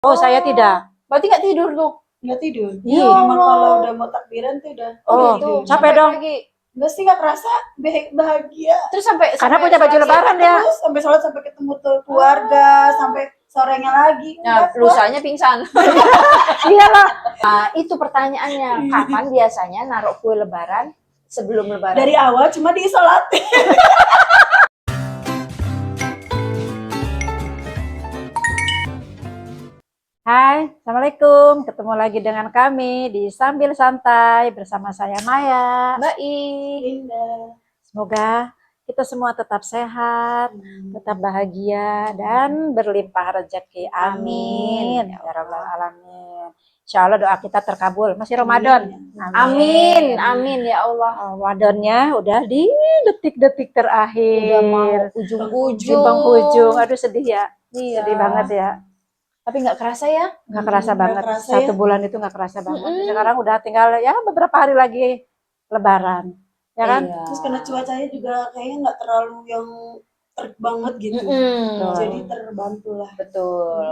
Oh, saya tidak. Berarti nggak tidur tuh? Nggak tidur. Iya. Memang kalau udah mau takbiran tuh udah Oh, nggak gitu. tidur. Capek dong. Pagi. Enggak sih, nggak kerasa bahagia. Terus sampai Karena punya baju sholat lebaran ya. Terus sampai sholat, sampai ketemu tuh keluarga, sampai sorenya lagi. Nah, Udah, lusanya pingsan. Iyalah. Nah, itu pertanyaannya. Kapan biasanya naruh kue lebaran sebelum lebaran? dari awal cuma diisolatin. Hai, Assalamualaikum. Ketemu lagi dengan kami di Sambil Santai bersama saya Maya. Mbak I. Indah. Semoga kita semua tetap sehat, tetap bahagia dan berlimpah rezeki. Amin. Amin. Ya Rabbal Alamin. Insya Allah doa kita terkabul. Masih Ramadan. Amin, amin ya Allah. Ramadannya udah di detik-detik terakhir. Udah mau Di ujung-ujung. penghujung. Aduh sedih ya. Iya. Sedih banget ya. Tapi nggak kerasa ya? Nggak kerasa Nggak banget. kerasa Satu ya. bulan itu nggak kerasa banget. Mm-mm. Sekarang udah tinggal ya beberapa hari lagi Lebaran. Ya kan? Iya. Terus karena cuacanya juga kayaknya nggak terlalu yang terik banget gitu. Mm-mm. Jadi terbantu lah. Betul.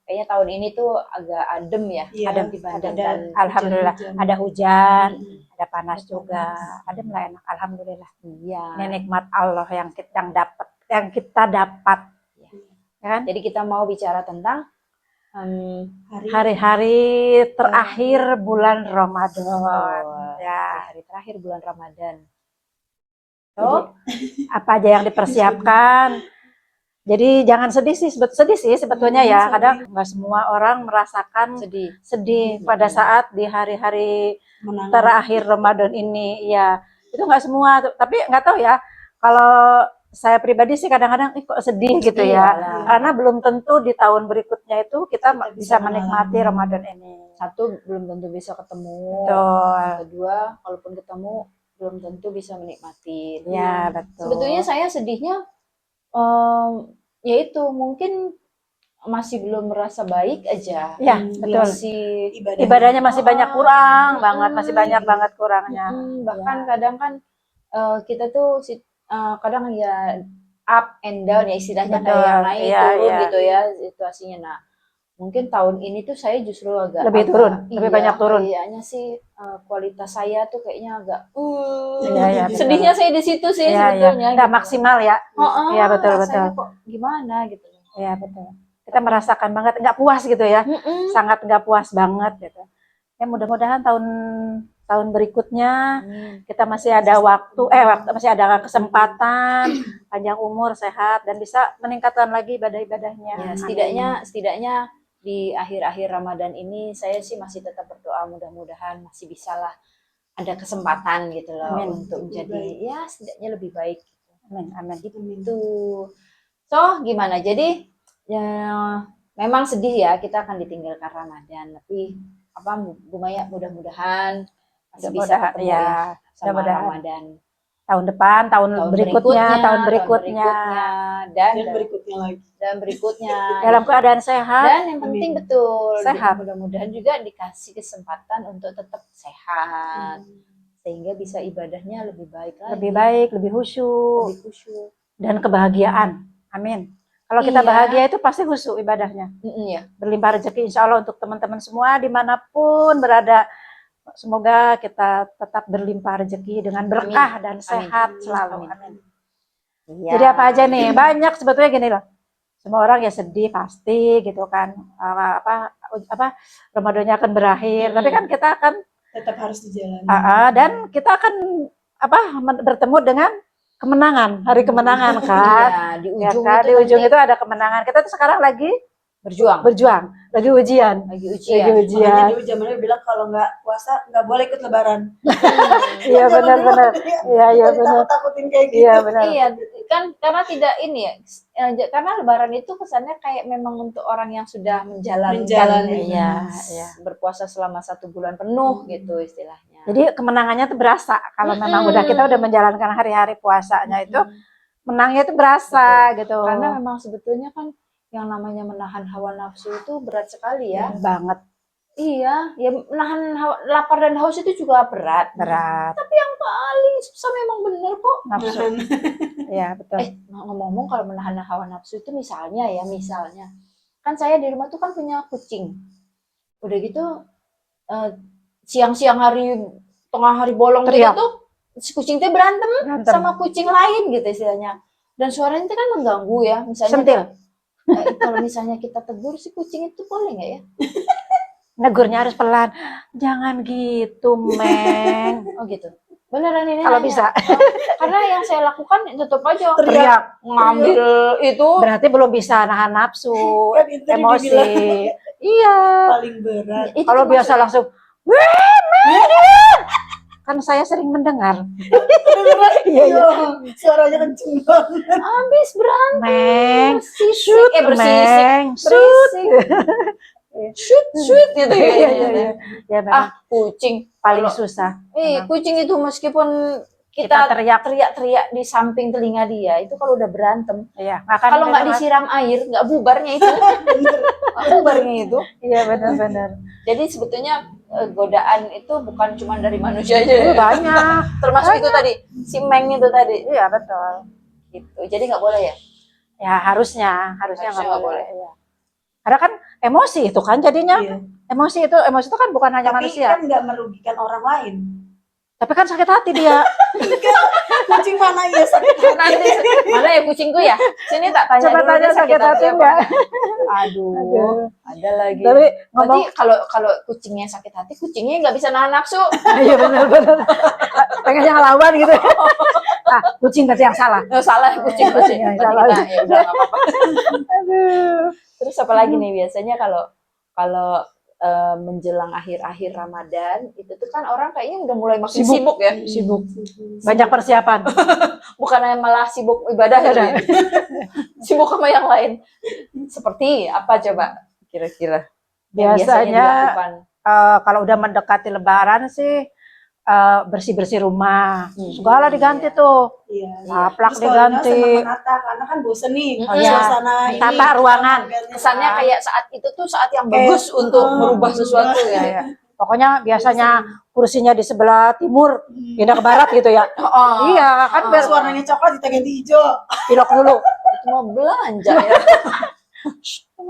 Kayaknya tahun ini tuh agak adem ya. Iya, Adem dibandingkan. Alhamdulillah. hujan-hujan. Ada hujan, Mm. ada panas Ada juga. panas. Adem lah enak. Alhamdulillah. Iya. Ini nikmat Allah yang kita dapat. Ya kan? Jadi kita mau bicara tentang Hari-hari terakhir bulan Ramadan. Ya. hari terakhir bulan Ramadan. Jadi, apa aja yang dipersiapkan. Jadi jangan sedih sih, sedih sih sebetulnya ya. Sedih. Kadang nggak semua orang merasakan sedih pada saat di hari-hari Menang. terakhir Ramadan ini. Ya, itu nggak semua. Tapi nggak tahu ya. Kalau saya pribadi sih kadang-kadang kok sedih gitu ya. Iyalah. Karena belum tentu di tahun berikutnya itu kita Kita bisa bisa menikmati mengalami. Ramadan ini. Satu, belum tentu bisa ketemu. Betul. Kedua, kalaupun ketemu belum tentu bisa menikmati. Ya, betul. Sebetulnya saya sedihnya yaitu mungkin masih belum merasa baik aja. Ya, Hmm, betul. Masih Ibadahnya masih banyak kurang banget, masih Mm. banyak banget kurangnya. bahkan kadang kan kita tuh kadang ya up and down ya istilahnya, Betul, kayak yang naik iya, turun iya. gitu ya situasinya. Nah, mungkin tahun ini tuh saya justru agak Lebih turun, lebih banyak turun. Kayaknya sih kualitas saya tuh kayaknya agak Iya, iya, betul. sedihnya saya di situ sih Iya, sebetulnya. iya. Nggak maksimal ya. Iya, betul, rasanya betul. kok gimana gitu. Iya, betul. Kita merasakan banget nggak puas gitu ya. Sangat nggak puas banget gitu. Ya mudah-mudahan tahun berikutnya kita masih ada waktu masih ada kesempatan, panjang umur, sehat dan bisa meningkatkan lagi ibadah-ibadahnya. Ya, Amin. setidaknya di akhir-akhir Ramadan ini saya sih masih tetap berdoa mudah-mudahan masih bisalah ada kesempatan gitu loh Amin. untuk menjadi ya setidaknya lebih baik. Amin, amin. Itu. So, gimana? Jadi ya memang sedih ya kita akan ditinggalkan Ramadan, tapi apa Bu Maya mudah-mudahan masih bisa Mudah-mudahan, ketemu ya. ya sama Mudah-mudahan. Ramadan Tahun depan, tahun berikutnya, tahun berikutnya. dan Dan berikutnya lagi. berikutnya Dalam keadaan sehat. dan yang penting Amin. betul Sehat. mudah-mudahan juga dikasih kesempatan untuk tetap sehat sehingga bisa ibadahnya lebih baik lagi, Lebih baik, lebih khusyuk, lebih khusyuk. dan kebahagiaan. Amin. Kalau kita Iya. bahagia itu pasti khusyuk ibadahnya. Ya. Berlimpah rezeki insya Allah untuk teman-teman semua dimanapun berada. Semoga kita tetap berlimpah rezeki dengan berkah dan sehat Amin. selalu. Amin. Amin. Iya. Jadi apa aja nih? Banyak sebetulnya gini loh. Semua orang ya sedih pasti gitu kan. Ramadannya akan berakhir. Tapi kan kita akan Tetap harus dijalani. dan kita akan bertemu dengan kemenangan, hari kemenangan kan. Iya, di Ya ujung kan? itu Di ujung nanti itu ada kemenangan. Kita tuh sekarang lagi berjuang, lagi ujian. lagi Lagi ujian. Makanya ujian. dulu zamannya bilang kalau nggak puasa nggak boleh ikut lebaran. Iya Zaman dulu benar-benar. dia Iya iya benar. takut-takutin kayak gitu. Iya benar. Iya, kan karena tidak ini ya, karena lebaran itu kesannya kayak memang untuk orang yang sudah menjalankan Menjalani. Iya, iya. berpuasa selama 1 bulan penuh gitu istilahnya. Jadi kemenangannya tuh berasa kalau memang kita udah menjalankan hari-hari puasanya itu menangnya itu berasa gitu. Karena memang sebetulnya kan yang namanya menahan hawa nafsu itu berat sekali ya. banget Iya, ya menahan lapar dan haus itu juga berat. berat Tapi yang paling susah memang bener kok. nafsu. Iya betul. Ngomong-ngomong kalau menahan hawa nafsu itu misalnya kan saya di rumah tuh kan punya kucing. Udah gitu siang-siang hari, tengah hari bolong gitu Teriak. tuh si kucing teh berantem Berantem. sama kucing lain gitu istilahnya. Dan suaranya itu kan mengganggu ya. Misalnya Sentil. kalau misalnya kita tegur si kucing itu boleh nggak ya? Negurnya harus pelan. Jangan gitu, Meng. Oh gitu. Beneran ini Kalau nanya. bisa. Karena yang saya lakukan tetap aja Teriak. ngambil itu. Berarti belum bisa nahan nafsu, Kan itu tadi emosi. dibilang Iya. paling berat. Itu Kalau biasa termasuk- langsung, "Weh, Meng!" Kan saya sering mendengar. Iya, suaranya kenceng banget. habis berantem. Meng, Bersisik, bersisik. Meng, shoot. Berisik. Shoot gitu ya. Iya, iya, iya. Ya, memang Kucing paling kalau- susah. kucing itu meskipun Kita kita teriak. teriak-teriak di samping telinga dia, itu kalau udah berantem, Iya, akan kalau nggak didengar. disiram air, nggak bubarnya itu. Nggak bubarnya itu. Iya, benar-benar. Jadi sebetulnya godaan itu bukan cuma dari manusia aja ya. Banyak. Termasuk itu tadi, si Meng itu tadi. Iya, betul. Gitu. Jadi nggak boleh ya? Ya, harusnya Harusnya nggak nggak boleh. boleh. Iya. Karena kan emosi itu kan jadinya. Iya. Emosi itu kan bukan hanya Tapi manusia. kan nggak merugikan orang lain. Tapi kan sakit hati dia. Kucing mana ya sakit hati? Nanti mana ya kucingku ya? Sini tak tanya Coba dulu tanya dia sakit hati apa enggak? Aduh, ada lagi. Tapi Berarti ngomong, kalau kucingnya sakit hati, kucingnya nggak bisa nahan nafsu. iya benar-benar. Pengennya ngelawan gitu. Ah, kucing berarti yang salah. Nggak salah kucing Kucing yang Berarti salah. kita, ya udah nggak apa-apa. Aduh. Terus apa lagi nih biasanya kalau menjelang akhir-akhir Ramadan itu tuh kan orang kayaknya udah mulai makin Sibuk. sibuk ya. Sibuk. Banyak persiapan. Bukan malah sibuk ibadah ya. Ibadah. Lin? Sibuk sama yang lain. Seperti apa coba kira-kira? Yang Biasanya dilakukan? kalau udah mendekati Lebaran sih bersih-bersih rumah. Segala diganti Iya. tuh. Iya. Taplak Terus kalau diganti. senang menata karena kan bosen nih Iya. suasana ini. Tata ruangan. Kesannya kayak saat itu tuh saat yang Kayak, bagus untuk merubah sesuatu ya. Iya. Pokoknya biasanya kursinya di sebelah timur, pindah ke barat gitu ya. Oh, Iya, kan biar Terus warnanya coklat kita ganti hijau. pilok dulu. itu mau belanja ya.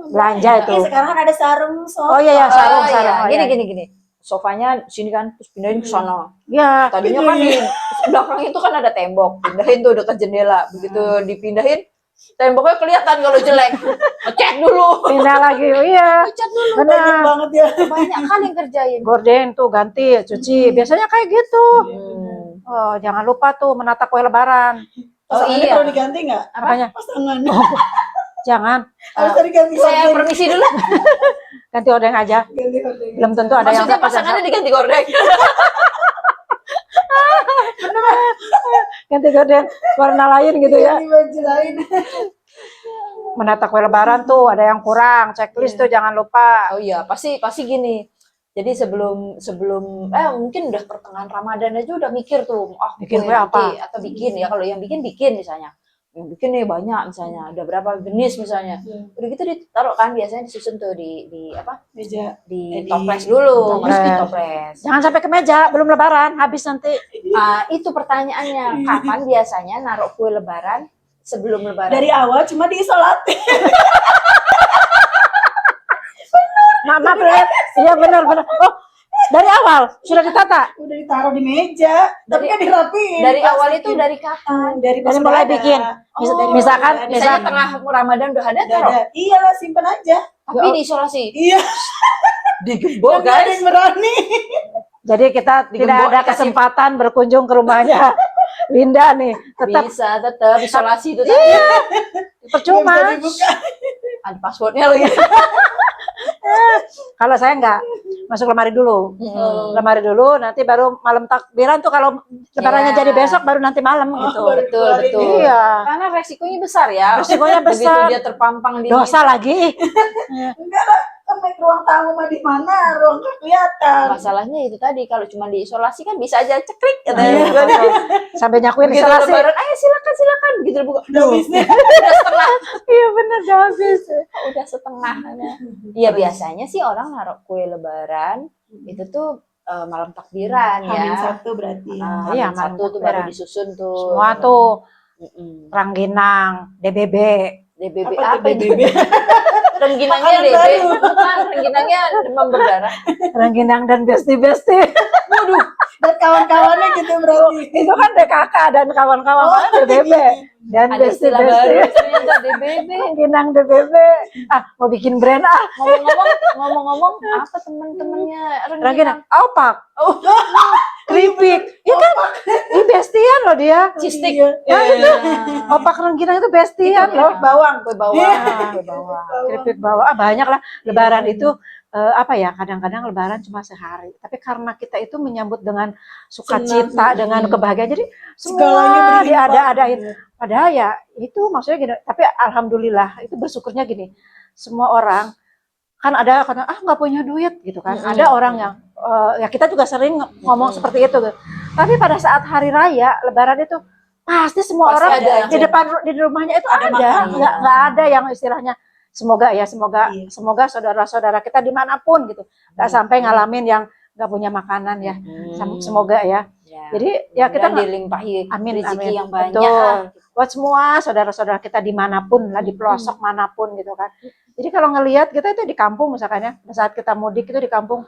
Belanja itu. Tapi sekarang kan ada sarung sofa. Oh iya, ya, sarung, Oh, sarung. iya. Oh, Gini iya. gini. Sofanya sini kan terus pindahin ke sana. Ya, Tadinya kan di belakang itu kan ada tembok, pindahin tuh dekat jendela. Begitu dipindahin, temboknya kelihatan kalau jelek. Ngecat dulu. pindah lagi. Iya, Ngecat dulu. Banyak benar. banget ya. Banyak kali yang kerjain. Gorden tuh ganti, cuci. Biasanya kayak gitu. Oh, jangan lupa tuh menata kue lebaran. Pasangannya iya. perlu diganti nggak? Apanya? Pasangan. Jangan Harus diganti Saya gorden. permisi dulu. ganti ordeng aja. Ganti gorden. Belum tentu ada yang Maksudnya pasangannya diganti gordeng. ganti gorden warna lain gitu ya. Ganti baju lain. Menata kue lebaran tuh ada yang kurang. Checklist tuh jangan lupa. Oh iya, pasti gini. Jadi sebelum mungkin udah pertengahan Ramadan aja udah mikir tuh, Bikin kue kue nanti, apa? atau bikin ya, kalau yang bikin misalnya. Yang bikin nih banyak misalnya, ada berapa jenis misalnya. Udah gitu ditaruh kan biasanya disusun tuh di apa? Meja. Di Di toples dulu, toples. terus di toples. Jangan sampai ke meja, belum lebaran, habis nanti. Itu pertanyaannya, kapan biasanya naruh kue lebaran sebelum lebaran? Dari awal cuma diisolatin. Mama pelit. Iya benar-benar. Oh, dari awal sudah ditata. Udah ditaruh di meja. Tapi kan dirapiin. Dari awal plastikin. itu dari kapan? Dari pas Dari mulai udah ada. bikin. Oh, misalkan udah ada. Misalnya tengah Ramadan udah ada Udah taruh, ada. Iyalah simpen aja. tapi diisolasi. Iya. Digembok Kan nggak ada yang berani. Jadi kita tidak Digembok, ada dikasih- kesempatan berkunjung ke rumahnya Linda nih. Tetap Bisa tetap isolasi itu tadi. percuma. Nggak bisa dibuka. Ada passwordnya lagi. Kalau saya enggak, masuk lemari dulu. Lemari dulu, nanti baru malam takbiran tuh kalau lebarannya Iya. jadi besok baru nanti malam gitu. baru Betul, keluarin betul. dulu. Iya. Karena resikonya besar ya. Resikonya Begitu besar. dia terpampang di Dosa lagi. Enggak lah. Kan main ruang tamu mah di mana? Ruang nggak kelihatan. Masalahnya itu tadi, kalau cuma diisolasi kan bisa aja ceklik Iya, katanya. betul. Sampai nyakuin Begitu isolasi. lebaran, ayo silakan begitu dibuka. Udah bisnis. Udah setengah. Iya benar, udah habis. Udah setengah. Iya biasanya sih orang naruh kue lebaran itu tuh malam takbiran ya. Hamin satu berarti. Iya, Hamin malam satu tuh baru takbiran. disusun tuh. Semua tuh Mm-mm. rangginang, DBB. DBB Apa tuh apa itu? DBB? Rengginangnya Makanan DB, baru. bukan rengginangnya demam berdarah. Rengginang dan besti-besti. Dan kawan-kawannya gitu berarti. Itu kan DKK dan kawan-kawan DBB dan Ada istilah baru besti-besti. ternyata DBB. Rengginang DBB. Mau bikin brand Ngomong-ngomong apa teman-temannya Rengginang. rengginang? Opak. Oh, Keripik. Ya kan? Ini bestian loh dia. cistik. Ya itu. Opak rengginang itu bestian loh. Bawang. Kue bawang, kue bawang. Keripik bawah banyak lah. Lebaran itu apa ya, kadang-kadang lebaran cuma sehari, tapi karena kita itu menyambut dengan sukacita, dengan kebahagiaan, jadi semua diada-adain. Padahal ya itu maksudnya gini, tapi alhamdulillah itu bersyukurnya gini, semua orang kan ada kata nggak punya duit gitu kan, ada orang yang ya kita juga sering ngomong seperti itu, tapi pada saat hari raya lebaran itu pasti semua Pasti orang ada di depan di rumahnya itu ada, makanan. nggak ada yang istilahnya. Semoga semoga saudara-saudara kita dimanapun gitu nggak sampai ngalamin yang nggak punya makanan ya. Semoga ya. Jadi ya kita dilimpahi amin, rezeki amin. yang banyak. Betul. Buat semua saudara-saudara kita dimanapun lah, di pelosok manapun gitu kan. Jadi kalau ngelihat kita itu di kampung misalkan ya, saat kita mudik itu di kampung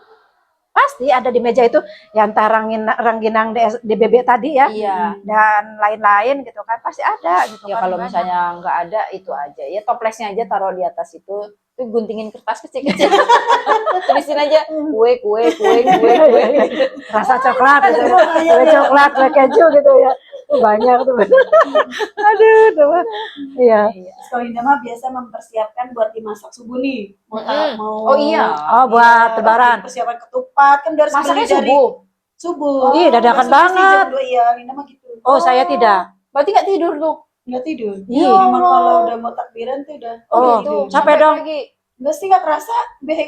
pasti ada di meja itu yang rengginang DBB tadi ya, Iya. dan lain-lain gitu kan, pasti ada gitu Ya kan. kalau misalnya nggak ada itu aja. Ya toplesnya aja taruh di atas itu guntingin kertas kecil-kecil. Tulisin aja kue. Rasa coklat gitu, kue coklat, kue keju gitu ya, banyak tuh. Aduh, tuh. Iya. Kalau Indah mah biasa mempersiapkan buat dimasak subuh nih. Mau Oh iya. Oh, buat lebaran. Persiapan ketupat kan harus Masaknya beli dari subuh. subuh. Ih, dadakan Masuknya sih banget. jam 2, iya, Indah mah gitu. Oh, saya tidak. Berarti nggak tidur tuh. Nggak tidur. Iya. Memang kalau udah mau takbiran tuh udah. Oh, udah Gitu. tidur. capek dong. Pagi. Enggak sih, nggak kerasa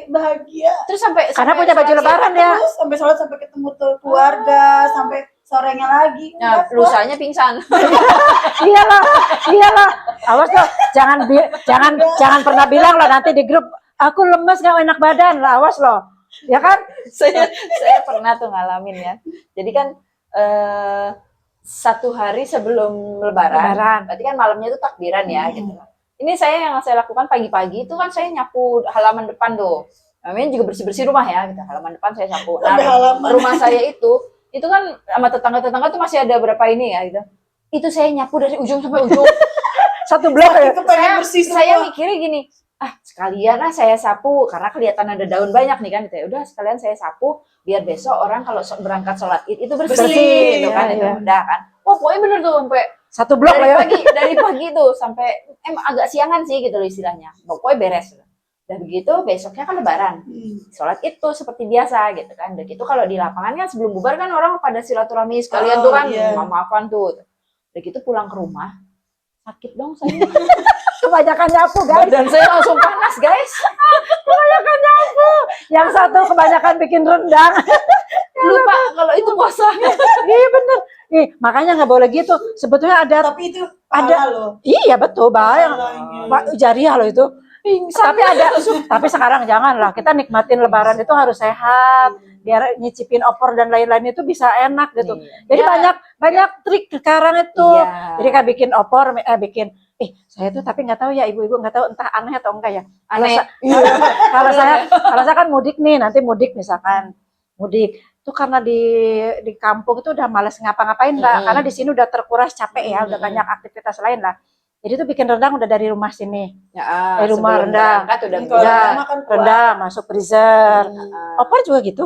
bahagia. Terus sampai Karena punya baju sholat lebaran ya. Terus sampai sholat, sampai ketemu tuh keluarga, sampai sorenya lagi. Nah, Udah, lusanya pingsan. Iyalah. Awas loh, jangan pernah bilang loh nanti di grup aku lemes gak enak badan lah, awas loh. Ya kan? saya pernah tuh ngalamin ya. Jadi kan satu hari sebelum lebaran. Berarti kan malamnya itu takbiran ya gitu. Ini yang saya lakukan pagi-pagi itu kan saya nyapu halaman depan tuh. Namanya juga bersih-bersih rumah ya gitu. Halaman depan saya sapu. Nah, Sampai halaman. rumah saya itu kan sama tetangga-tetangga tuh masih ada berapa ini ya gitu. Itu saya nyapu dari ujung sampai ujung. Satu blok ya. kepengen bersih semua. Saya mikirnya gini, sekalian saya sapu karena kelihatan ada daun banyak nih kan gitu ya. Udah sekalian saya sapu biar besok orang kalau berangkat sholat Id itu bersih gitu kan. Iya, iya. Udah kan. Pokoknya bener tuh sampai Satu blok lah ya. dari pagi tuh sampai agak siangan sih gitu loh istilahnya. Pokoknya beres. Dan begitu besoknya kan lebaran. Sholat itu seperti biasa gitu kan. Dan gitu kalau di lapangan kan sebelum bubar kan orang pada silaturahmi sekalian tuh kan iya. maaf-maafan tuh. Dan gitu pulang ke rumah sakit dong saya. Kebanyakan nyapu guys. Dan saya langsung panas guys. Kebanyakan nyapu. Yang satu kebanyakan bikin rendang. Lupa kalau itu puasa. Iya bener. Ih, makanya nggak boleh gitu. Sebetulnya ada. Tapi itu Ada. ada loh. Iya betul, bahaya. Pahalanya. Pak jariah loh itu. Tapi ada. Tapi sekarang janganlah. Kita nikmatin Lebaran itu harus sehat. Biar nyicipin opor dan lain-lain itu bisa enak gitu. Jadi banyak trik sekarang itu. Iya. Jadi kayak bikin opor, saya tuh tapi nggak tahu ya ibu-ibu nggak tahu entah aneh atau enggak ya. Aneh. Kalau saya kan mudik nih, nanti mudik misalkan mudik itu karena di kampung itu udah males ngapa-ngapain lah, karena di sini udah terkuras capek ya, udah banyak aktivitas lain lah. Jadi tuh bikin rendang udah dari rumah sini, Ya, dari rumah sebelum rendang, berangkat udah Kalau udah lama kan kuat. rendang masuk freezer. Opor juga gitu.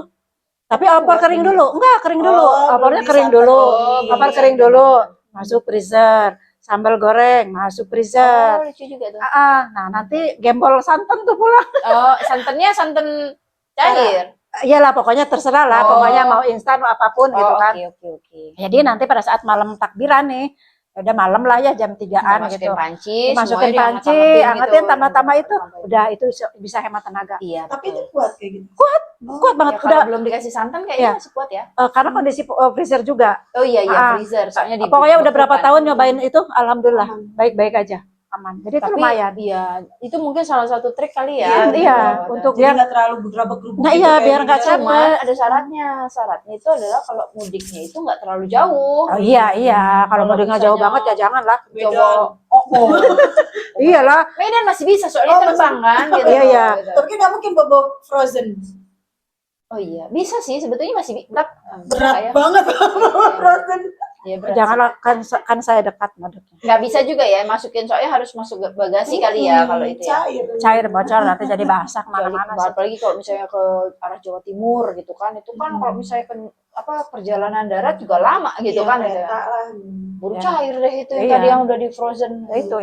Tapi opor kering dulu, enggak kering dulu, Oh, opornya belum kering disangka. dulu, Oh, opor iya. kering dulu, masuk freezer. Sambal goreng masuk freezer. Oh, lucu juga tuh. Nah nanti gembol santan tuh pulang. Oh, santannya santan cair. Iyalah pokoknya terserah lah, Oh. pokoknya mau instan mau apapun gitu kan. Oke. Jadi nanti pada saat malam takbiran nih, udah malam lah ya jam 3-an Masukin gitu. panci, Masukin semuanya panci, dianget-angetin angetin gitu. tambah-tambah itu, udah itu bisa hemat tenaga. Iya. Tapi itu betul. kuat kayak gitu. Kuat banget, Ya, kalau udah belum dikasih santan Iya. kayaknya masih kuat ya. karena kondisi freezer juga. Oh iya Ah, freezer. Soalnya di Pokoknya udah berapa bekukan. tahun nyobain itu, alhamdulillah Aman. baik-baik aja, aman. Jadi itu Tapi lumayan. iya, itu mungkin salah satu trik kali ya. Iya, untuk Jadi biar nggak terlalu gerabak-gerubuk. Nah, gitu iya, kayak biar nggak gitu. capek. Cuman ada syaratnya. Syaratnya itu adalah kalau mudiknya itu nggak terlalu jauh. oh iya, kalau Kalau mau dengar jauh misalnya- banget ya jangan lah. Beda. Coba koko. Iyalah. Medan masih bisa soalnya terbang kan gitu. Iya, iya. Gitu. Tapi kan nggak mungkin bawa frozen. Oh iya, bisa sih sebetulnya masih Berat banget bawa frozen. Ya, berat Janganlah, kan saya dekat maduknya. nggak bisa juga ya masukin, soalnya harus masuk bagasi kali ya kalau itu ya. Cair. Cair bocor nanti jadi basah Kecuali- kemana-mana sih. apalagi kalau misalnya ke arah Jawa Timur gitu kan, itu kan kalau misalnya perjalanan darat juga lama gitu Iya, kan gitu. kereta lah. Baru Ya. cair deh itu yang Iya. tadi yang udah di frozen. Itu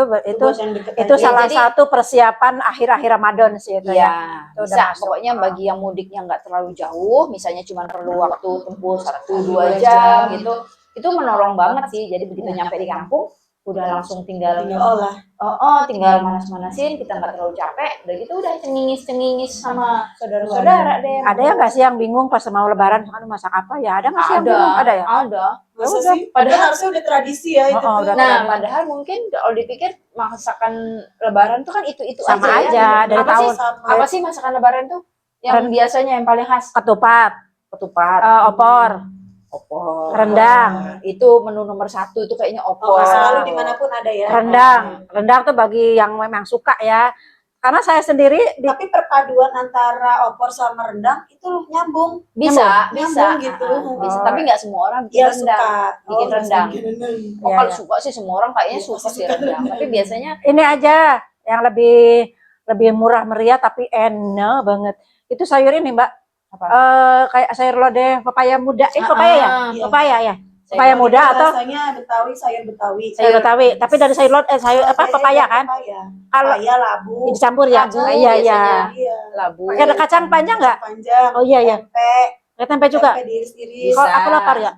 Buat yang deket itu aja. salah Jadi- satu persiapan akhir-akhir Ramadan sih itu ya. Iya, Itu udah bisa. masuk. Pokoknya bagi yang mudiknya nggak terlalu jauh, misalnya cuma perlu waktu tempuh 1-2 jam jam gitu, itu menolong banget sih. Jadi begitu nyampe di kampung, udah langsung tinggal olah. tinggal manas-manasin, kita nggak terlalu capek, udah gitu udah cengingis sama saudara-saudara deh. Ada ya nggak sih yang bingung pas mau lebaran kan masak apa ya? Ada nggak sih yang Ada, bingung? Ada ya? ada. Masa udah. sih? Padahal harusnya udah tradisi ya itu Oh, tuh. udah Nah, tradisi. padahal mungkin kalau dipikir masakan lebaran tuh kan itu Sama aja aja, ya. dari Apa sih, tahun. apa sih masakan lebaran tuh yang biasanya yang paling khas? Ketupat, Ketupat, opor, opor, rendang. Itu menu nomor 1 itu kayaknya opor. Selalu dimanapun ada ya. rendang tuh bagi yang memang suka ya. Karena saya sendiri Tapi perpaduan antara opor sama rendang itu nyambung. Bisa, bisa. Nyambung gitu. Bisa, Oh. tapi nggak semua orang bikin Iya rendang. suka. Bikin rendang. bikin rendang. Oh, Iya, kalau iya. suka sih semua orang kayaknya Iya, suka pasti sih suka rendang. rendang. Tapi biasanya ini aja yang lebih murah meriah tapi enak banget. Itu sayur ini Mbak, apa? kayak sayur lodeh pepaya muda. Pepaya ya? Iya. Pepaya ya? Saya Pepaya muda Itu atau rasanya Betawi, sayur Betawi. sayur Betawi? Tapi dari sayur sayur apa Kayaknya pepaya kan? Pepaya. Kalau Pepaya, labu. dicampur ya? Labu Iya iya. biasanya. Iya. labu. Pakai ada kacang panjang nggak? Panjang. Oh iya iya. Tempe. Pakai tempe juga. Tempe diiris-iris. Kok Bisa. aku lapar ya?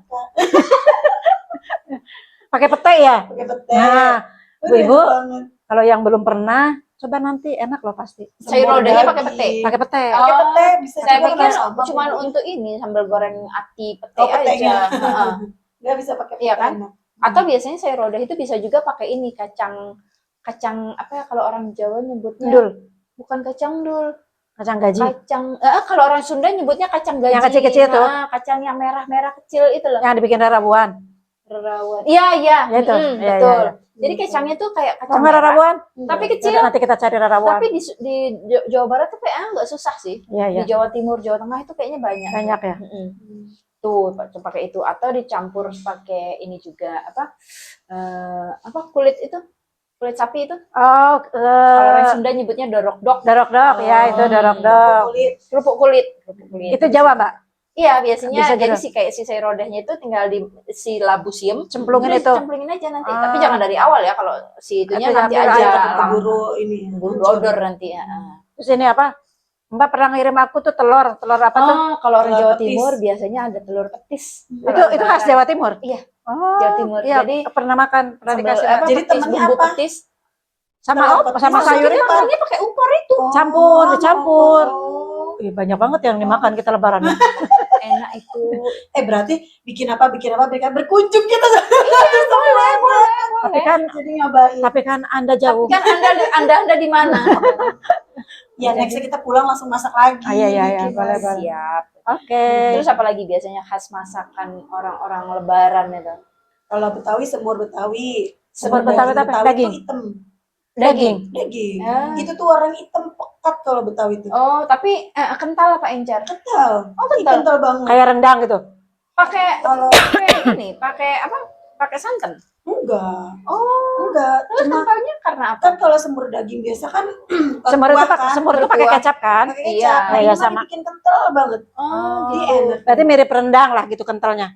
Pakai pete ya? Pakai pete. Nah, Udah Ibu, enak banget. kalau yang belum pernah, coba nanti enak loh pasti. Sayur Sambal lodehnya daging. pakai pete. Pakai pete. Oh, Pakai pete bisa Saya juga pikir sama cuma bumbu. untuk ini sambal goreng ati pete Oh, aja. petenya. Heeh. Nggak bisa pakai pete. Iya kan? enak. Atau biasanya sayur lodeh itu bisa juga pakai ini kacang apa ya kalau orang Jawa nyebutnya? Dul, Bukan kacang dul. kacang gaji. Kalau orang Sunda nyebutnya kacang gaji. Yang kecil-kecil tuh. Nah, kacang yang merah-merah kecil itu loh. Yang dibikin rarabuan. Rerawan. Iya, iya. Ya itu. Mm-mm, Iya, betul. iya, Jadi kacangnya tuh kayak Tahu kacang nggak merah, rarabuan? tapi kecil. Nanti kita cari rarabuan. Tapi di Jawa Barat tuh kayaknya nggak susah sih. Iya iya. Di Jawa Timur, Jawa Tengah itu kayaknya banyak. Banyak ya. Mm-mm. Tuh pakai itu atau dicampur pakai ini juga apa kulit itu, kulit sapi itu. Oh, Kalau orang Sunda nyebutnya dorok-dok. dorok-dok ya, itu dorok-dok. Kulit. Kerupuk kulit. Itu Jawa, Mbak. Iya, biasanya Bisa jadi juga. kayak si sayur lodehnya itu tinggal si labu siem, Cemplungin terus itu. cemplungin aja nanti. Ah. Tapi jangan dari awal ya, kalau si itunya Itu nanti campur aja. aja, Keburu ini. Buru dodor nanti ya. Terus ini apa? Mbak pernah ngirim aku tuh telur apa tuh? Oh, kalau orang Telur Jawa petis. Timur biasanya ada telur petis. Itu khas Jawa Timur. Iya. Oh, Jawa Timur. Iya, Jadi pernah makan, pernah Sambal, dikasih apa, Jadi petis, temennya bumbu apa? petis. sama telur apa? petis. Sama Maksudnya sayurnya Makannya pakai upor itu. Campur, dicampur. Oh. Ih, banyak banget yang dimakan kita lebaran. Enak itu. Berarti bikin apa, berkunjung kita. Tapi kan Jadi nyobain. Anda jauh. Kan Anda di mana? Ya nextnya kita pulang langsung masak lagi. Ah, iya, iya, bikin boleh, lagi. boleh. Siap. Oke. Terus apa lagi biasanya khas masakan orang-orang lebaran itu? Kalau Betawi, semur Betawi. Semur Betawi apa? Betawi Daging? itu hitam. Daging. Daging. Ah. Itu tuh warnanya hitam pekat kalau Betawi itu. Oh, tapi kental apa encer? Kental. Oh, Ih, kental. kental banget. Kayak rendang gitu. Pakai Kalau ini, pakai apa? Pakai santan. enggak. Oh, Enggak. terus Cuma kentalnya karena apa? kan kalau semur daging biasa kan Semur itu berkuah kan, semur itu pakai berkuah. kecap kan? pakai Iya, kecap. Nah, iya, ini mah sama. dibikin kental banget. Oh, Jadi gitu. enak. Berarti mirip rendang lah gitu kentalnya.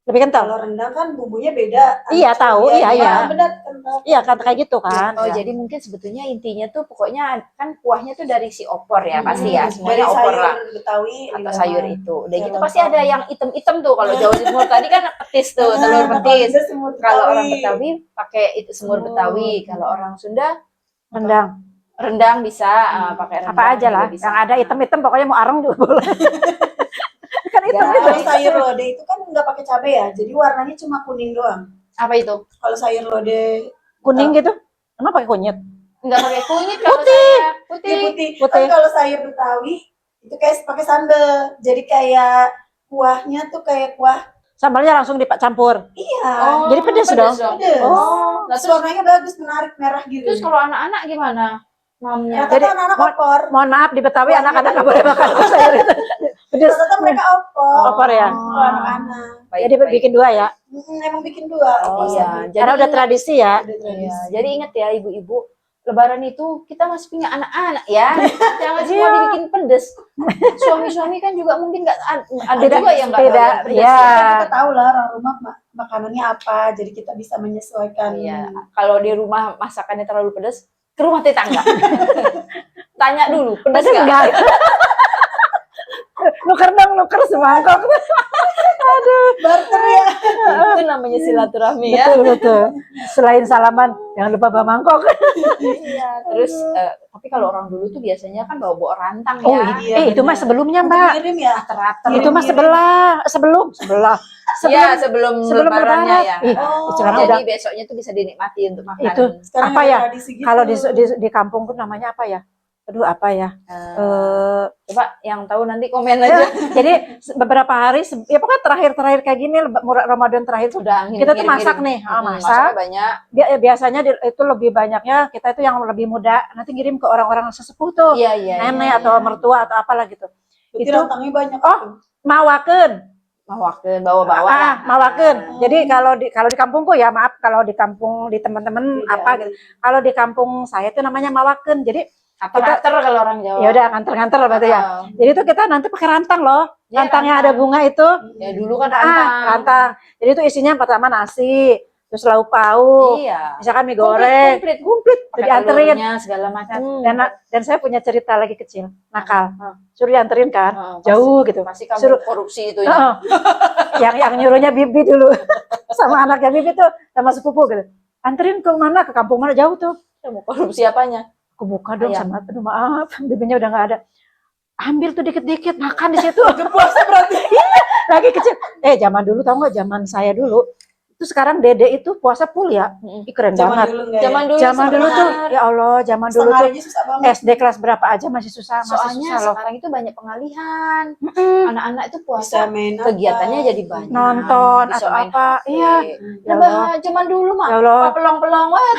Lebih kental. Kalau rendang kan bumbunya beda. Iya, tahu. Iya, iya. Benar kental. Iya, kan kayak gitu kan. Oh, Iya. jadi mungkin sebetulnya intinya tuh pokoknya kan kuahnya tuh dari si opor ya, pasti Dari ya. Semuanya opor sayur lah. Betawi Atau sayur itu. Udah Sayur gitu pasti lempeng. ada yang item-item tuh. Kalau Jawa Timur tadi kan petis tuh, telur petis. Kalau orang Betawi pakai itu semur Oh. Betawi. Kalau orang Sunda Rendang. rendang bisa pakai rendang. Apa aja lah. juga bisa. Yang ada hitam-hitam pokoknya mau areng juga boleh. Kan hitam Ya. itu. Kalau sayur lodeh itu kan nggak pakai cabai ya, jadi warnanya cuma kuning doang. Apa itu? Kalau sayur lodeh Kuning gitu. Emang pakai kunyit? Enggak pakai kunyit kalau saya. Putih. putih. Putih. Kan kalau sayur Betawi itu kayak pakai sambal, jadi kayak kuahnya tuh kayak kuah Sambalnya langsung dicampur. Iya. Jadi pedes dong. Pedes. Oh, nah, terus, Warnanya bagus, menarik, merah gitu. terus kalau anak-anak gimana? Mamnya. Rata-rata Jadi, anak-anak opor. Mohon maaf di Betawi Wah, anak-anak iya. nggak boleh makan sayur itu. Pedes. Rata-rata mereka opor. Opor ya? Kalau anak-anak. Baik, Jadi baik. bikin 2 ya. Emang bikin 2. Oh opor iya, sama. jadi Karena udah ingat- tradisi ya. Iya, jadi ingat ya ibu-ibu, Lebaran itu kita masih punya anak-anak ya, jangan semua Iya. dibikin pedes. Suami-suami kan juga mungkin nggak ada Tidak, juga yang nggak tidak, doyan pedes. ya. Kan kita tahu lah orang rumah makanannya apa, jadi kita bisa menyesuaikan. Iya, kalau di rumah masakannya terlalu pedes, ke rumah tetangga. Tanya dulu, pedes Pedes nggak? enggak? nuker semangkok. Barter ya. Itu namanya silaturahmi ya. Betul. Selain salaman, jangan lupa bawa mangkok. Iya, terus tapi kalau orang dulu tuh biasanya kan bawa rantang Oh ya. iya, itu mah benar. sebelumnya Untuk Mbak. ngirim ya. Teratur. Itu mah sebelum. Iya, sebelum lebarannya ya. Ih, Oh, sekarang Jadi udah besoknya tuh bisa dinikmati untuk makan. Itu. Sekarang Apa ada ya? tradisi gitu. kalau di kampungku namanya apa ya? Aduh apa ya? Coba yang tahu nanti komen aja. Jadi beberapa hari, ya pokoknya terakhir kayak gini, Ramadan terakhir tuh Sudah kita tuh masak nih, masak. Masaknya banyak. Biasanya itu lebih banyaknya kita itu yang lebih muda nanti ngirim ke orang-orang sesepuh tuh, Iya. nenek atau mertua atau apalah gitu. Berarti itu- rantangnya banyak. Oh. tuh. Mawakeun. Mawakeun, bawa-bawa lah. Mawakeun. Ah. Jadi kalau di kampungku ya, maaf kalau di kampung di teman-teman Beda. apa gitu. Kalau di kampung saya itu namanya mawakeun. Jadi Ater-ater kalau orang Jawa. ya udah nganter-nganter berarti ya. Jadi itu kita nanti pakai rantang loh. Ya, Rantangnya rantang. ada bunga itu. Ya dulu kan rantang. Rantang. Jadi itu isinya pertama nasi, terus lauk pauk, Iya. misalkan mie goreng, Komplit. itu dianterin. Telurnya segala macam. Dan saya punya cerita lagi kecil, nakal. Hmm. Suruh dianterin kan, jauh gitu. Pasti kamu Suruh- korupsi itu ya. Heeh. yang nyuruhnya bibi dulu sama anaknya bibi tuh sama sepupu gitu. Anterin ke mana? Ke kampung mana? Jauh tuh. Kamu korupsi apanya? Aku buka dong Ayam. sama, aduh maaf, bibinya udah nggak ada. Ambil tuh dikit-dikit, makan di situ. Puasa berarti. Lagi kecil. Zaman dulu tau nggak? Zaman saya dulu. Itu sekarang dede itu puasa full ya. Ih, keren Zaman banget. dulu enggak ya? Zaman dulu. Zaman dulu tuh, sebentar. ya Allah, zaman dulu Setengah tuh harinya susah banget. SD kelas berapa aja masih susah, masih Soalnya susah loh. sekarang itu banyak pengalihan. Mm-mm. Anak-anak itu Bisa puasa main apa. kegiatannya jadi banyak. Nonton Bisa atau main apa. HP. Iya. Ya Nah, Allah. zaman dulu mah Ya Allah. pelong-pelong wah.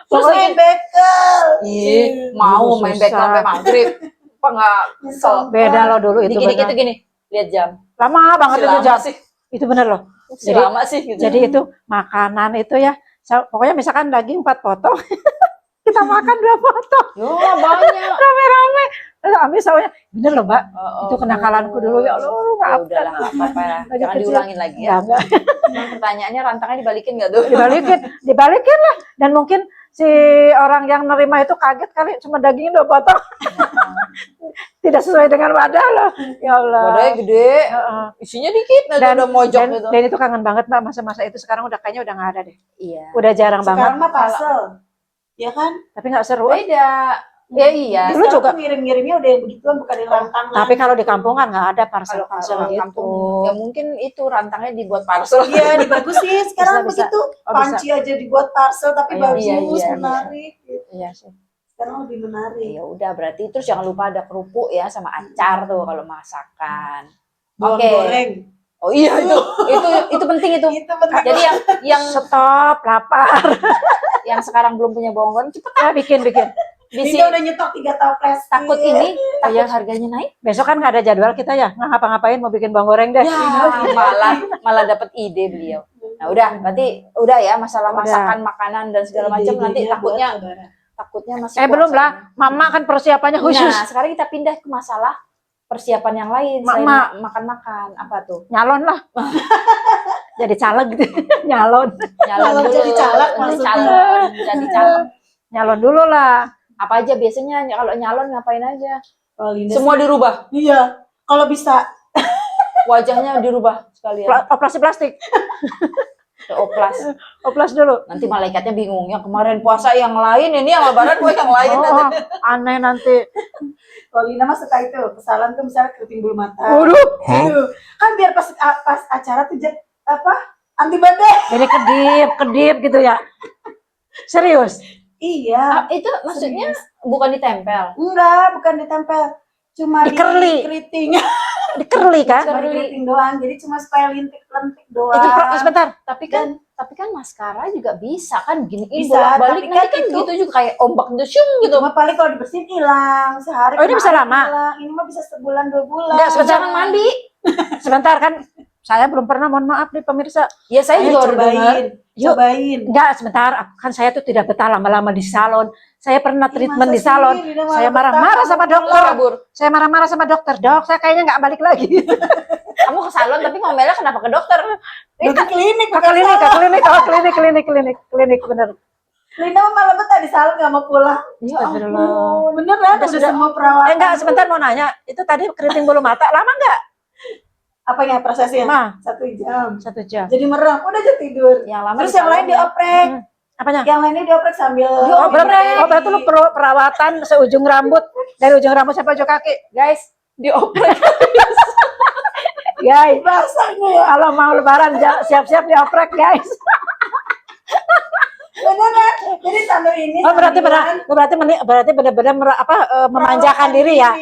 Terus main bekel. Ih, mau main Susah. back sampai maghrib. Apa enggak kesel? Beda loh dulu itu. Dikit-dikit bener. tuh gini, lihat jam. Lama banget itu Lama jam. sih. Itu bener loh. Si Jadi- lama sih gitu. Jadi itu makanan itu ya. Pokoknya misalkan daging 4 potong. Kita makan 2 potong. Loh, banyak. Rame-rame. Terus ambil sawahnya. Bener loh Mbak. Oh, Itu kenakalanku dulu, ya Allah, Ya maafkan. udahlah, nggak apa-apa ya. Lagi Jangan kecil. diulangin lagi ya. Enggak. Nah, pertanyaannya rantangnya dibalikin nggak tuh? Dibalikin lah. Dan mungkin si orang yang nerima itu kaget kali cuma dagingnya 2 potong. Tidak sesuai dengan wadah loh. Ya Allah. Wadahnya gede, Heeh. isinya dikit, nah, Dan- udah mojok Dan, gitu. dan itu kangen banget Mbak masa-masa itu, sekarang udah kayaknya udah nggak ada deh. Iya. Udah jarang banget. Sekarang mah parcel. Ya kan? Tapi nggak seru. Beda. Ya iya. Dulu Sekarang juga. tuh ngirim-ngirimnya udah yang begituan, bukan yang rantangan. Tapi kalau di kampung kan nggak ada Kalau parcel-parcel orang gitu. kampung, ya mungkin itu rantangnya dibuat parcel. Iya, dibagusin. Sekarang Bisa. begitu. Oh, bisa. Panci aja dibuat parcel, tapi Iya, bagus, iya. menarik. gitu. Iya sih. Sekarang lebih menarik. Ya udah, berarti terus jangan lupa ada kerupuk ya sama acar tuh kalau masakan. Bawang Oke. goreng. Oh iya itu penting itu. Itu penting. Jadi yang Stop, lapar. yang sekarang belum punya bawang goreng cepet Ya bikin. bisi. Dinda udah nyetok 3 toples. Takut ini, takut Iya. harganya naik. Besok kan nggak ada jadwal kita ya. Nggak ngapa-ngapain mau bikin bawang goreng deh. Ya, malah dapat ide beliau. Nah, udah, berarti udah ya masalah Udah. masakan, makanan dan segala macam nanti takutnya masih Belum puasa. lah. Mama kan persiapannya khusus. Nah, sekarang kita pindah ke masalah persiapan yang lain selain Mak. makan-makan. Apa tuh? Nyalon lah. Jadi caleg gitu. Nyalon. Nyalon Kalau dulu. jadi caleg Jadi maksudnya. calon, jadi calon. Nyalon dulu lah. Apa aja biasanya kalau nyalon ngapain aja? Kalau Linda Semua dirubah, sih- Iya. Kalau bisa. wajahnya dirubah sekalian. Operasi plastik. Oplas. Oplas dulu. Nanti malaikatnya bingung. Yang kemarin puasa yang lain, ini yang lebaran gue yang lain. Oh, aneh nanti. Kalau Linda mah suka itu. Kesalahan tuh misalnya keriting bulu mata. Waduh. Aduh. Kan biar pas acara tuh anti badai. Jadi kedip gitu ya. Serius. Iya. Itu maksudnya bukan ditempel. Enggak, bukan ditempel. Cuma Dikerli. keriting. dikerli kan. Cuma keriting doang, jadi cuma supaya lentik-lentik doang. Itu sebentar. Tapi kan maskara juga bisa kan giniin Bisa, bolak-balik tapi nanti kan kan itu- gitu juga kayak ombak gitu syung gitu. Cuma paling kalau dibersihin hilang sehari. Oh, ini bisa kemarin lama? hilang. Ini mah bisa sebulan 2 bulan. Enggak, sebentar. Jangan mandi. Sebentar kan. Saya belum pernah, mohon maaf nih pemirsa. Ya saya Ayo juga udah dengar. cobain, Yuk. cobain. Enggak, sebentar. Kan saya tuh tidak betah lama-lama di salon. Saya pernah treatment di salon. Saya marah-marah sama dokter. Kabur. Saya marah-marah sama dokter. Dok, saya kayaknya nggak balik lagi. Kamu ke salon tapi ngomelnya kenapa ke dokter? Dokter klinik, Ke klinik, klinik, bener. Lina mah malah betah di salon gak mau pulang. Ya Astagfirullah. Beneran, udah Sudah. semua perawatan. Enggak, sebentar mau nanya. Itu tadi keriting bulu mata lama nggak? Apanya prosesnya? Mah, 1 jam. 1 jam. Jadi merem, udah aja tidur. Yang lama Terus di yang lain salon ya. dioprek. Apanya? Yang lainnya dioprek sambil Oh, berarti lu perlu perawatan seujung rambut. Dari ujung rambut sampai ujung kaki. Guys, dioprek. Guys, basahnya ya. kalau mau lebaran siap-siap dioprek, guys. Beneran. Jadi sambil ini. Oh, berarti sambilan benar-benar memanjakan diri ya.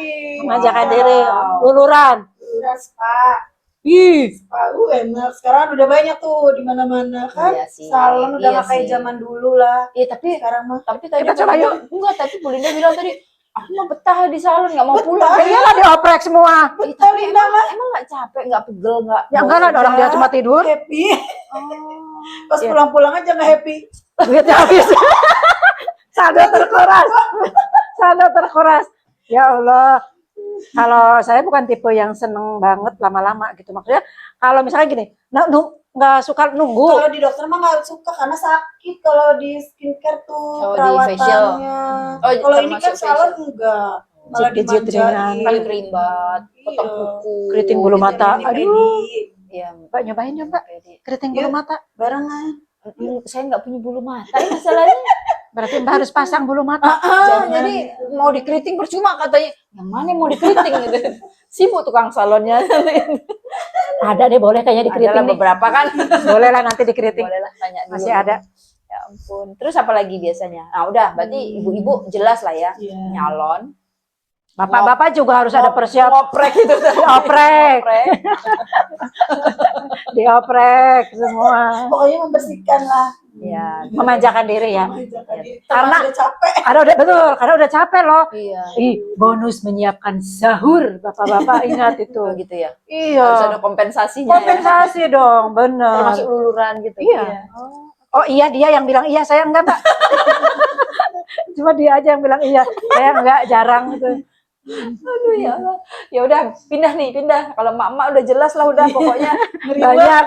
Memanjakan Wow. diri, luluran. Udah spa. Ih, Spa enak. Sekarang udah banyak tuh di mana-mana kan. Iya sih, Salon udah iya nggak kayak sih. zaman dulu lah. Iya tapi Sekarang mah. tadi Kita coba yuk. enggak, tapi Bu Linda bilang tadi aku mah betah di salon nggak mau pulang. ya iyalah dioprek semua. Ih, tapi emang nggak capek, nggak pegel, nggak. Ya enggak lah, orang dia cuma tidur. Happy. Oh. Pas Iya. pulang-pulang aja nggak happy. Duitnya habis. Saldo terkuras. Saldo terkuras. Ya Allah. Kalau saya bukan tipe yang seneng banget lama-lama gitu. Maksudnya kalau misalnya gini, nggak suka nunggu. Kalau di dokter mah nggak suka karena sakit. Kalau di skincare tuh Oh, di facial. perawatannya. Oh, Kalau ini termasuk kan salon enggak. Malah Pijit-pijit ringan. dimanjain. Paling kerimbat, potong Iya. kuku, Keriting bulu gitu. mata. Ini Aduh. pedi. Iya, Mbak nyobain ya Mbak, pedi. keriting bulu Yuk. mata. Barengan. Saya nggak punya bulu mata, ini masalahnya. Berarti Mbak harus pasang bulu mata. Ah, jadi mau dikeriting percuma katanya. Yang mana yang mau dikeriting gitu. Sibuk tukang salonnya. Ada deh, boleh kayaknya Adalah dikeriting nih. beberapa kan. Boleh lah nanti dikeriting. Boleh lah tanya dulu. Masih ada. Ya ampun. Terus apa lagi biasanya? Nah, udah, berarti ibu-ibu jelas lah ya. Iya. Nyalon. Bapak-bapak juga harus ada persiapan. Ngoprek gitu. Dioprek, Ngoprek. dioprek semua. Pokoknya membersihkan lah. Iya. Memanjakan diri ya. Memanjakan diri. Karena- Karena udah capek. Karena udah capek loh. Iya. Ih, bonus menyiapkan sahur, bapak-bapak ingat itu. Oh gitu ya. Harus Iya. ada kompensasinya. Kompensasi dong, Ya. bener. Termasuk luluran gitu. Iya. Oh iya, dia yang bilang iya, saya enggak Mbak. Cuma dia aja yang bilang iya, saya enggak, jarang gitu. Aduh ya Allah. Ya udah pindah. Kalau mak-mak udah jelas lah udah pokoknya. Banyak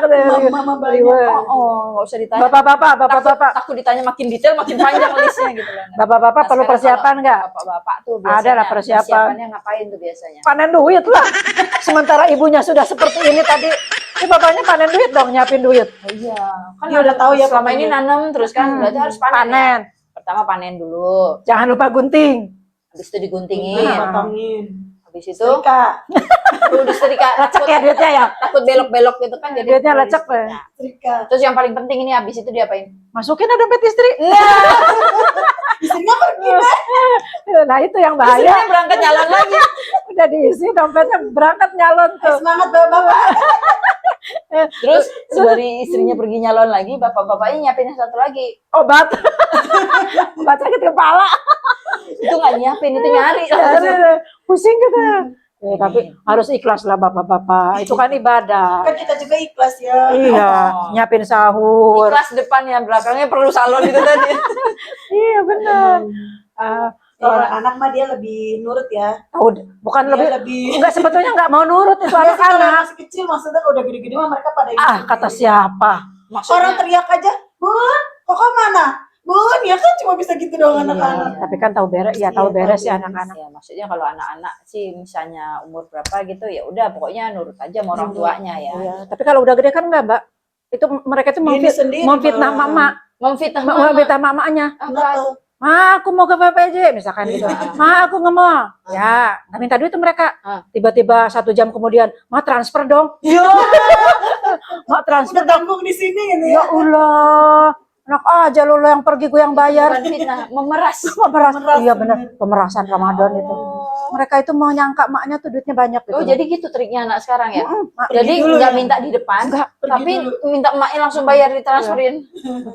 Mama banyak. Nggak usah ditanya. Bapak-bapak Takut ditanya makin detail makin panjang listnya gitu loh. Bapak-bapak Nah, perlu sekarang persiapan enggak? Bapak-bapak tuh biasanya. Ada lah persiapan. Persiapannya ngapain tuh biasanya? Panen duit lah. Sementara ibunya sudah seperti ini tadi, ini bapaknya panen duit dong, nyiapin duit. Oh, iya. Kan Dia udah tahu ya selama ini pokoknya. nanam terus kan berarti harus panen. Ya? Panen. Pertama panen dulu. Jangan lupa gunting. Habis itu diguntingin. Potongin. Habis itu Setrika. perlu disetrika. Lecek ya duitnya ya. Takut belok-belok gitu kan jadi Duitnya perlu lecek, disetrika. Setrika. Terus yang paling penting ini habis itu diapain? Masukin ada dompet istri. Istrinya pergi deh. Nah itu yang bahaya. Istrinya berangkat nyalon lagi. Udah diisi dompetnya, berangkat nyalon tuh. Semangat bapak-bapak. Terus sembari istrinya pergi nyalon lagi, bapak-bapaknya nyiapin yang satu lagi. Obat. Obat sakit kepala. Itu nggak nyiapin, itu nyari. Pusing gitu. Tapi harus ikhlas lah bapak-bapak. Itu kan ibadah. Kan kita juga ikhlas ya. Iya, Oh. nyiapin sahur. Kelas depannya, belakangnya perlu salon itu tadi. Iya benar. Ah, Kalau anak mah dia lebih nurut ya. tahu bukan Dia lebih lebih. enggak, sebetulnya enggak mau nurut itu Biasa kalau anak-anak. masih kecil maksudnya kalau udah gede-gede mah mereka pada Ah, kata siapa? Orang Maksudnya, teriak aja, Bun, Koko mana? Bun, ya kan cuma bisa gitu doang Iya, anak-anak. tapi kan tahu beres ya, tahu Iya, beres tahu ya beres. anak-anak. ya maksudnya kalau anak-anak sih misalnya umur berapa gitu ya udah pokoknya nurut aja sama orang tuanya ya. Iya, tapi kalau udah gede kan enggak, Mbak. Itu mereka tuh Ini sendiri memfitnah malah. mama, Memfitnah mama. memfitnah mamanya. Kenapa? Ma, aku mau ke PPJ misalkan gitu. Ma, aku nggak mau. Ya, nggak minta duit tuh mereka. Ah. Tiba-tiba 1 jam kemudian, ma transfer dong. Yo, Ma transfer udah dong. tanggung di sini gitu Ya ya. Allah, enak aja lo yang pergi gue yang bayar. Bukan fitnah, memeras. Pemeras. Pemeras, Iya benar, bener. pemerasan Ramadan itu. mereka itu mau nyangka maknya tuh duitnya banyak gitu. Oh, jadi gitu triknya anak sekarang ya? Mak, Jadi dulu nggak ya? minta di depan, enggak. tapi dulu. minta emaknya langsung bayar ditransferin.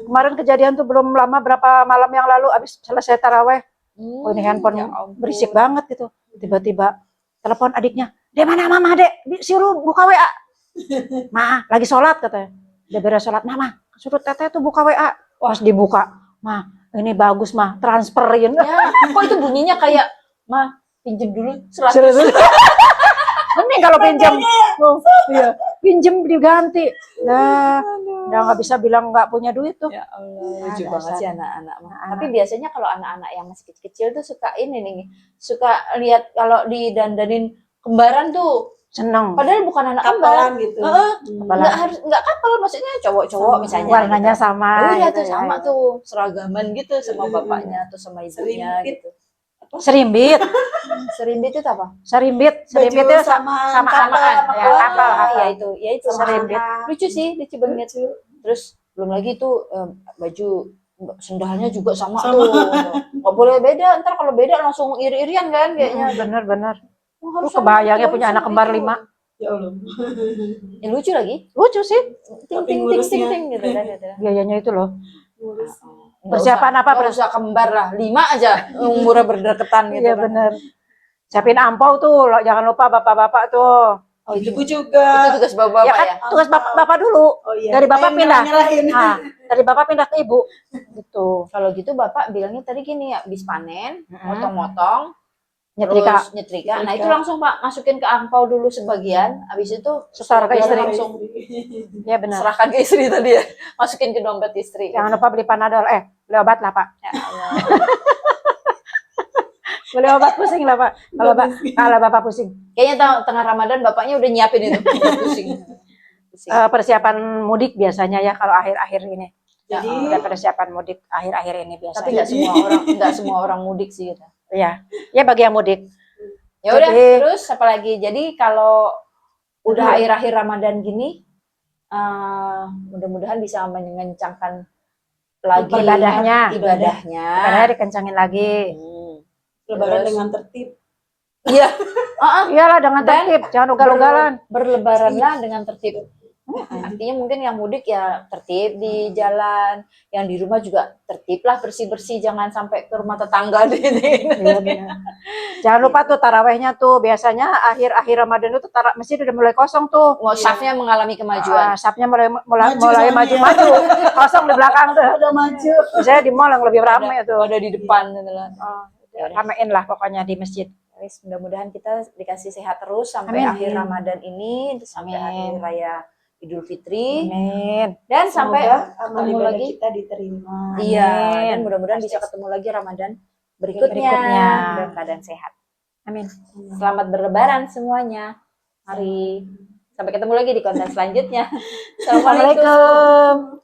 Kemarin kejadian tuh belum lama, berapa malam yang lalu abis selesai taraweh. Oh, ini handphone Ya ampun. berisik banget gitu. Tiba-tiba telepon adiknya, "Dek, mana mama, Dek? Suruh buka WA." "Ma, lagi sholat," katanya. Udah beres sholat, "Mama, suruh teteh tuh buka WA." Pas dibuka, "Ma, ini bagus, Ma, transferin." Ya, kok itu bunyinya kayak, "Ma, pinjem dulu 100." Serius. Ini kalau pinjam, oh, iya, pinjam diganti. Nah, udah nggak bisa bilang nggak punya duit tuh. Ya Allah, lucu Ada banget sih dasar. anak-anak mah. Anak-anak. Tapi biasanya kalau anak-anak yang masih kecil-kecil tuh suka ini nih, suka lihat kalau didandanin kembaran tuh. Seneng. Padahal bukan anak kembar. Kapalan gitu. Heeh. Kapalan. Nggak harus nggak kapal, maksudnya cowok-cowok Sama. misalnya. Warnanya gitu. sama. Ya udah gitu tuh ya. sama tuh seragaman gitu sama bapaknya atau sama ibunya Serimpit. gitu. Serimbit, Serimbit itu apa? serimbit itu Baju sama sama samaan. kapal, Ya, kapal, kapal. Ya itu Sama serimbit. anak. Lucu sih, lucu banget. Terus belum lagi tuh baju sendalnya juga sama, Sama. tuh. Nggak boleh beda, ntar kalau beda langsung iri-irian kan kayaknya. Bener-bener. Oh, Lu harus sama kebayangnya itu, punya harus anak sama kembar itu. 5. Ya Allah. Ya, lucu lagi. Lucu sih Ting Tapi ting ting ting ngurusnya. ting gitu kan gitu. biayanya itu loh. Ngurus. Nggak Persiapan usah- apa, nggak usah kembar lah, 5 aja umurnya berdekatan gitu Iya kan. bener. Siapin ampau tuh, lo jangan lupa bapak-bapak tuh. Oh, itu Ibu juga. tugas bapak Ya kan ya. tugas bapak dulu. Oh iya. Dari bapak Kita pindah. nyerahin. Nah, dari bapak pindah ke ibu. Gitu. Kalau gitu bapak bilangnya tadi gini ya, habis panen, Mm-mm. motong-motong, Nyetrika. terus nyetrika. Nah, itu Nyetrika. langsung Pak masukin ke angpau dulu sebagian, habis itu Setor ke sebagian istri. langsung Iya benar. serahkan ke istri tadi ya. Masukin ke dompet istri. Jangan lupa beli panadol. Beli obat lah, Pak. Ya Allah. Beli obat pusing lah, Pak. Kalau bapak pusing. Kayaknya tengah Ramadan bapaknya udah nyiapin itu. Pusing. Pusing. Persiapan mudik biasanya ya kalau akhir-akhir ini. Jadi Udah persiapan mudik akhir-akhir ini Tapi biasanya. nggak semua orang mudik sih gitu. Iya. Ya bagi yang mudik. Ya udah, Jadi- terus apa lagi? Jadi kalau udah akhir-akhir Ramadan gini, mudah-mudahan bisa mengencangkan lagi Ibadahnya. ibadahnya. Dikencangin lagi. lebaran Terus- dengan tertib. Iya. Iyalah dengan Dan tertib, jangan ugal-ugalan. Berlebaranlah dengan tertib. Artinya mungkin yang mudik ya tertib di jalan, yang di rumah juga tertib lah, bersih-bersih, jangan sampai ke rumah tetangga Iya benar. Jangan lupa tuh tarawehnya tuh biasanya akhir-akhir Ramadan itu masjid udah mulai kosong tuh. Safnya mengalami kemajuan. Safnya mulai Maju maju soalnya. kosong di belakang tuh. Udah maju. Saya di mall yang lebih ramai tuh. Ada di depan gitu lah. Ramein lah pokoknya di masjid. Guys, mudah-mudahan kita dikasih sehat terus sampai Amin. akhir Ramadan ini, sampai Amin. hari raya Idul Fitri, Amin. dan sampai Semoga amal ketemu ibadah lagi. kita diterima. Iya, Amin. dan mudah-mudahan bisa ketemu lagi Ramadan berikutnya, Berikutnya. dalam keadaan sehat. Amin. Selamat berlebaran semuanya. Mari sampai ketemu lagi di konten selanjutnya. Assalamualaikum. Assalamualaikum.